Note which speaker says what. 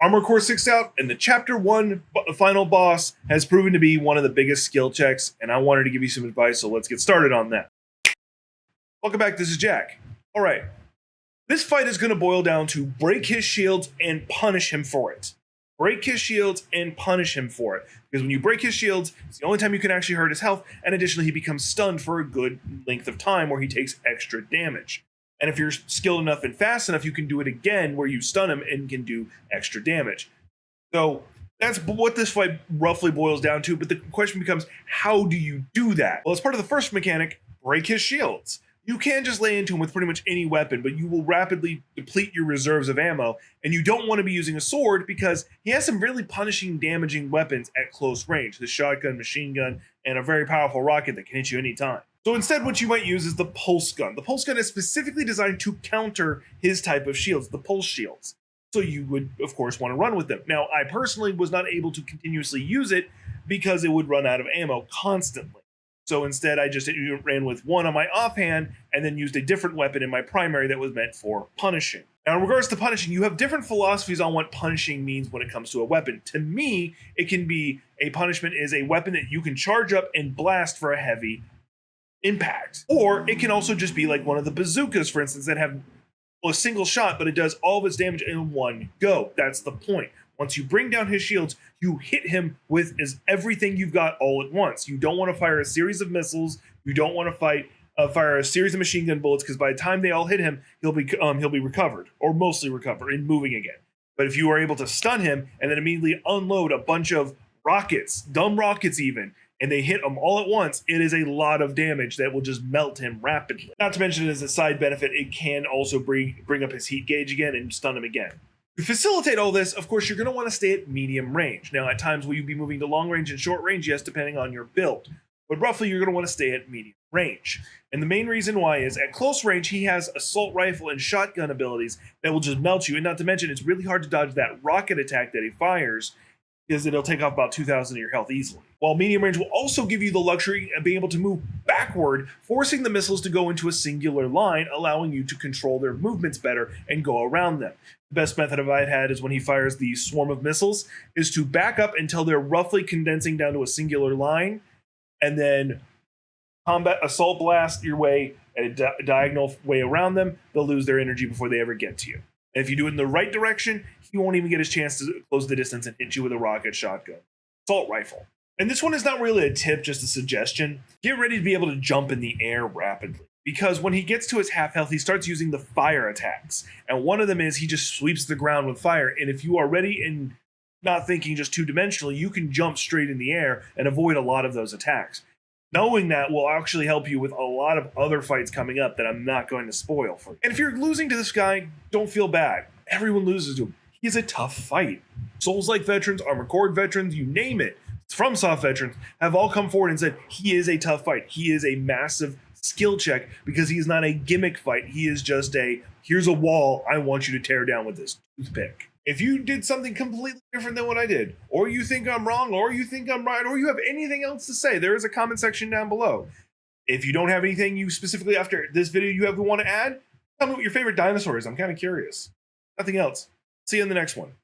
Speaker 1: Armor Core 6 out, and the Chapter 1 final boss has proven to be one of the biggest skill checks, and I wanted to give you some advice, so let's get started on that. Welcome back, this is Jack. Alright, this fight is going to boil down to break his shields and punish him for it. Break his shields and punish him for it. Because when you break his shields, it's the only time you can actually hurt his health, and additionally he becomes stunned for a good length of time where he takes extra damage. And if you're skilled enough and fast enough, you can do it again where you stun him and can do extra damage. So that's what this fight roughly boils down to, but the question becomes, how do you do that? Well, as part of the first mechanic, break his shields. You can just lay into him with pretty much any weapon, but you will rapidly deplete your reserves of ammo, and you don't want to be using a sword because he has some really punishing, damaging weapons at close range. The shotgun, machine gun, and a very powerful rocket that can hit you anytime. So instead, what you might use is the pulse gun. The pulse gun is specifically designed to counter his type of shields, the pulse shields. So you would, of course, want to run with them. Now, I personally was not able to continuously use it because it would run out of ammo constantly. So instead, I just ran with one on my offhand and then used a different weapon in my primary that was meant for punishing. Now, in regards to punishing, you have different philosophies on what punishing means when it comes to a weapon. To me, it can be a punishment is a weapon that you can charge up and blast for a heavy impact. Or it can also just be like one of the bazookas, for instance, that have a single shot, but it does all of its damage in one go. That's the point. Once you bring down his shields, you hit him with everything you've got all at once. You don't want to fire a series of missiles. You don't want to fire a series of machine gun bullets, because by the time they all hit him, he'll be recovered, or mostly recovered, and moving again. But if you are able to stun him and then immediately unload a bunch of rockets, dumb rockets even, and they hit him all at once, it is a lot of damage that will just melt him rapidly. Not to mention, as a side benefit, it can also bring up his heat gauge again and stun him again. To facilitate all this, of course, you're going to want to stay at medium range. Now, at times, will you be moving to long range and short range? Yes, depending on your build. But roughly, you're going to want to stay at medium range. And the main reason why is, at close range, he has assault rifle and shotgun abilities that will just melt you. And not to mention, it's really hard to dodge that rocket attack that he fires, because it'll take off about 2,000 of your health easily. While medium range will also give you the luxury of being able to move backward, forcing the missiles to go into a singular line, allowing you to control their movements better and go around them. The best method I've had is when he fires the swarm of missiles, is to back up until they're roughly condensing down to a singular line, and then combat assault blast your way at a diagonal way around them. They'll lose their energy before they ever get to you. And if you do it in the right direction, he won't even get his chance to close the distance and hit you with a rocket, shotgun, assault rifle. And this one is not really a tip, just a suggestion. Get ready to be able to jump in the air rapidly, because when he gets to his half health, he starts using the fire attacks. And one of them is he just sweeps the ground with fire. And if you are ready and not thinking just two-dimensionally, you can jump straight in the air and avoid a lot of those attacks. Knowing that will actually help you with a lot of other fights coming up that I'm not going to spoil for you. And if you're losing to this guy, don't feel bad. Everyone loses to him. He's a tough fight. Souls-like veterans, Armored Core veterans, you name it, FromSoft veterans have all come forward and said he is a tough fight. He is a massive skill check, because he is not a gimmick fight. He is just here's a wall I want you to tear down with this toothpick. If you did something completely different than what I did, or you think I'm wrong, or you think I'm right, or you have anything else to say, there is a comment section down below. If you don't have anything you specifically after this video you want to add, tell me what your favorite dinosaur is. I'm kind of curious. Nothing else. See you in the next one.